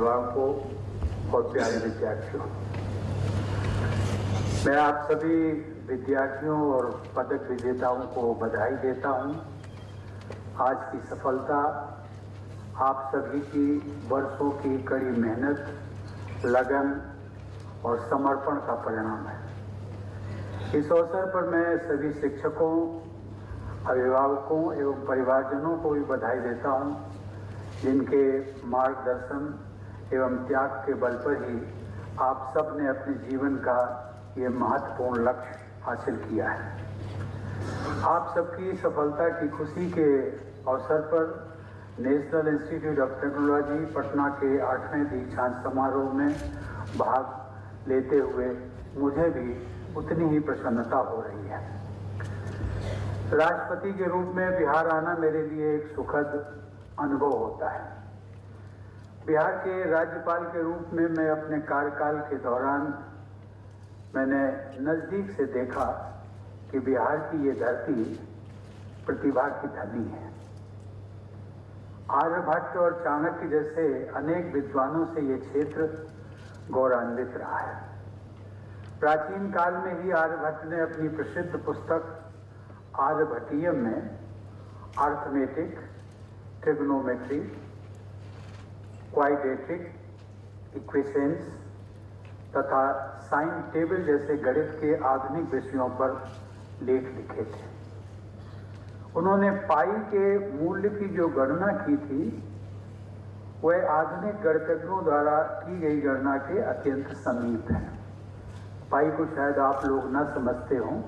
अभिभावकों और प्यारे विद्यार्थियों, मैं आप सभी विद्यार्थियों और पदक विजेताओं को बधाई देता हूं। आज की सफलता आप सभी की वर्षों की कड़ी मेहनत, लगन और समर्पण का परिणाम है। इस अवसर पर मैं सभी शिक्षकों, अभिभावकों एवं परिवारजनों को भी बधाई देता हूं, जिनके मार्गदर्शन एवं त्याग के बल पर ही आप सब ने अपने जीवन का ये महत्वपूर्ण लक्ष्य हासिल किया है। आप सबकी सफलता की खुशी के अवसर पर national institute of technology Patna के 8वें दीक्षांत समारोह में भाग लेते हुए मुझे भी उतनी ही प्रसन्नता हो रही है। राष्ट्रपति के रूप में बिहार आना मेरे लिए एक सुखद अनुभव होता है। बिहार के राज्यपाल के रूप में मैं अपने कार्यकाल के दौरान मैंने नज़दीक से देखा कि बिहार की ये धरती प्रतिभा की धनी है। आर्यभट्ट और चाणक्य जैसे अनेक विद्वानों से ये क्षेत्र गौरवान्वित रहा है। प्राचीन काल में ही आर्यभट्ट ने अपनी प्रसिद्ध पुस्तक आर्यभट्टीयम में अर्थमेटिक, ट्रिग्नोमेट्री, क्वाड्रेटिक इक्वेशंस तथा साइन टेबल जैसे गणित के आधुनिक विषयों पर लेख लिखे थे। उन्होंने पाई के मूल्य की जो गणना की थी वह आधुनिक गणितज्ञों द्वारा की गई गणना के अत्यंत समीप है। पाई को शायद आप लोग न समझते हों।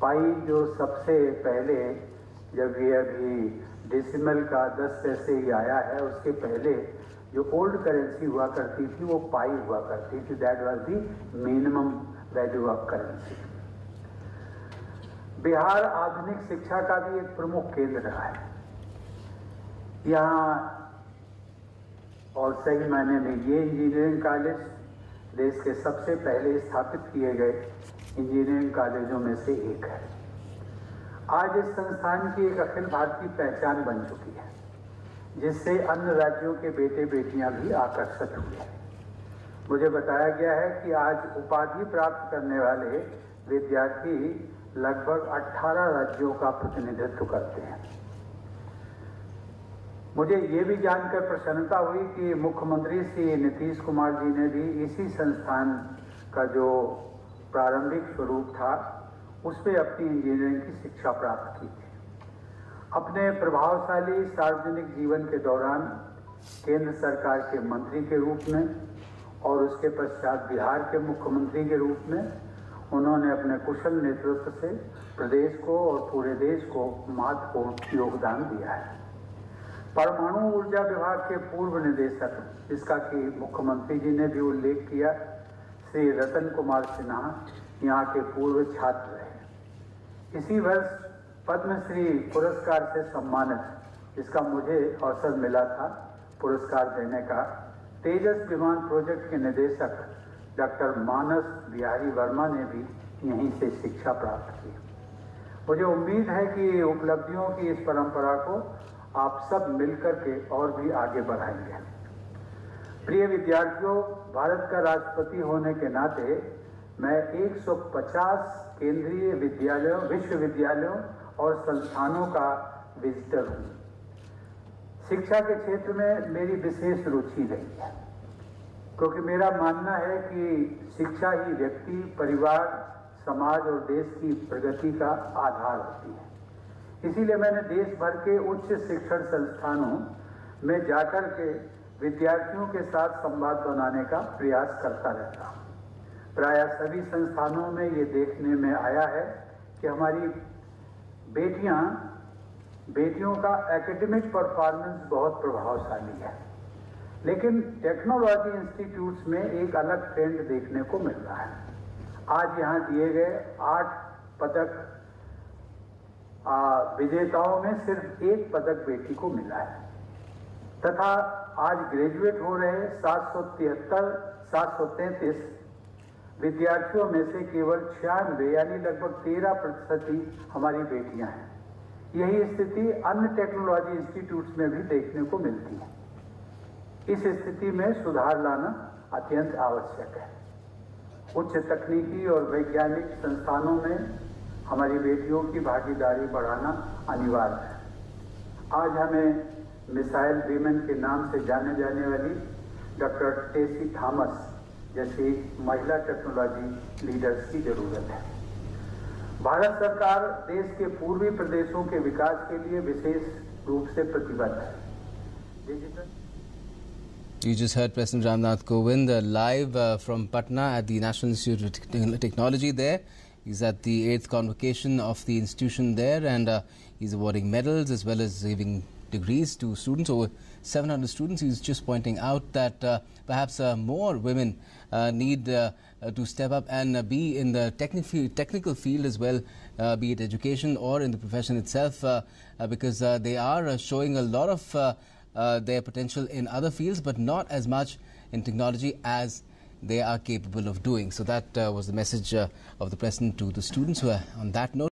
पाई जो सबसे पहले, जब ये अभी डेसिमल का 10 पैसे ही आया है, उसके पहले जो ओल्ड करेंसी हुआ करती थी वो पाई हुआ करती थी। That was the minimum value of currency. Bihar आधुनिक शिक्षा का भी एक प्रमुख केंद्र रहा है। यहाँ और सही मायने में ये इंजीनियरिंग कॉलेज देश के सबसे पहले स्थापित किए गए इंजीनियरिंग कॉलेजों में से एक है। आज इस संस्थान की एक अखिल भारतीय पहचान बन चुकी है, जिससे अन्य राज्यों के बेटे बेटियां भी आकर्षित हुए हैं। मुझे बताया गया है कि आज उपाधि प्राप्त करने वाले विद्यार्थी लगभग 18 राज्यों का प्रतिनिधित्व करते हैं। मुझे ये भी जानकर प्रसन्नता हुई कि मुख्यमंत्री श्री नीतीश कुमार जी ने भी इसी संस्थान का जो प्रारंभिक स्वरूप था उसमें अपनी इंजीनियरिंग की शिक्षा प्राप्त की थी। अपने प्रभावशाली सार्वजनिक जीवन के दौरान केंद्र सरकार के मंत्री के रूप में और उसके पश्चात बिहार के मुख्यमंत्री के रूप में उन्होंने अपने कुशल नेतृत्व से प्रदेश को और पूरे देश को महत्वपूर्ण योगदान दिया है। परमाणु ऊर्जा विभाग के पूर्व निदेशक, जिसका कि मुख्यमंत्री जी ने भी उल्लेख किया, श्री रतन कुमार सिन्हा यहाँ के पूर्व छात्र रहे। इसी वर्ष पद्मश्री पुरस्कार से सम्मानित, जिसका मुझे अवसर मिला था पुरस्कार देने का, तेजस विमान प्रोजेक्ट के निदेशक डॉक्टर मानस बिहारी वर्मा ने भी यहीं से शिक्षा प्राप्त की। मुझे उम्मीद है कि उपलब्धियों की इस परंपरा को आप सब मिलकर के और भी आगे बढ़ाएंगे। प्रिय विद्यार्थियों, भारत का राष्ट्रपति होने के नाते मैं 150 केंद्रीय विद्यालयों, विश्वविद्यालयों और संस्थानों का विजिटर हूँ। शिक्षा के क्षेत्र में मेरी विशेष रुचि रही है, क्योंकि मेरा मानना है कि शिक्षा ही व्यक्ति, परिवार, समाज और देश की प्रगति का आधार होती है। इसीलिए मैंने देश भर के उच्च शिक्षण संस्थानों में जाकर के विद्यार्थियों के साथ संवाद बनाने का प्रयास करता रहता हूँ। प्रायः सभी संस्थानों में ये देखने में आया है कि हमारी बेटियों का एकेडमिक परफॉर्मेंस बहुत प्रभावशाली है, लेकिन टेक्नोलॉजी इंस्टीट्यूट्स में एक अलग ट्रेंड देखने को मिल रहा है। आज यहाँ दिए गए 8 पदक विजेताओं में सिर्फ 1 पदक बेटी को मिला है, तथा आज ग्रेजुएट हो रहे 733 विद्यार्थियों में से केवल 96 यानी लगभग 13% ही हमारी बेटियां हैं। यही स्थिति अन्य टेक्नोलॉजी इंस्टीट्यूट्स में भी देखने को मिलती है। इस स्थिति में सुधार लाना अत्यंत आवश्यक है। उच्च तकनीकी और वैज्ञानिक संस्थानों में हमारी बेटियों की भागीदारी बढ़ाना अनिवार्य है। आज हमें मिसाइल वीमेन के नाम से जाने जाने वाली डॉक्टर टेसी थॉमस जैसी महिला टेक्नोलॉजी लीडर्स की जरूरत है। भारत सरकार देश के पूर्वी प्रदेशों के विकास के लिए विशेष रूप से प्रतिबद्ध है। You just heard President Ramnath Kovind live from Patna at the National Institute of Technology there. He's at the 8th convocation of the institution there, and he's awarding medals as well as giving degrees to students, over 700 students. He's just pointing out that perhaps more women need to step up and be in the technical field as well, be it education or in the profession itself, because they are showing a lot of their potential in other fields, but not as much in technology as they are capable of doing. So that was the message of the President to the students. Who are, on that note,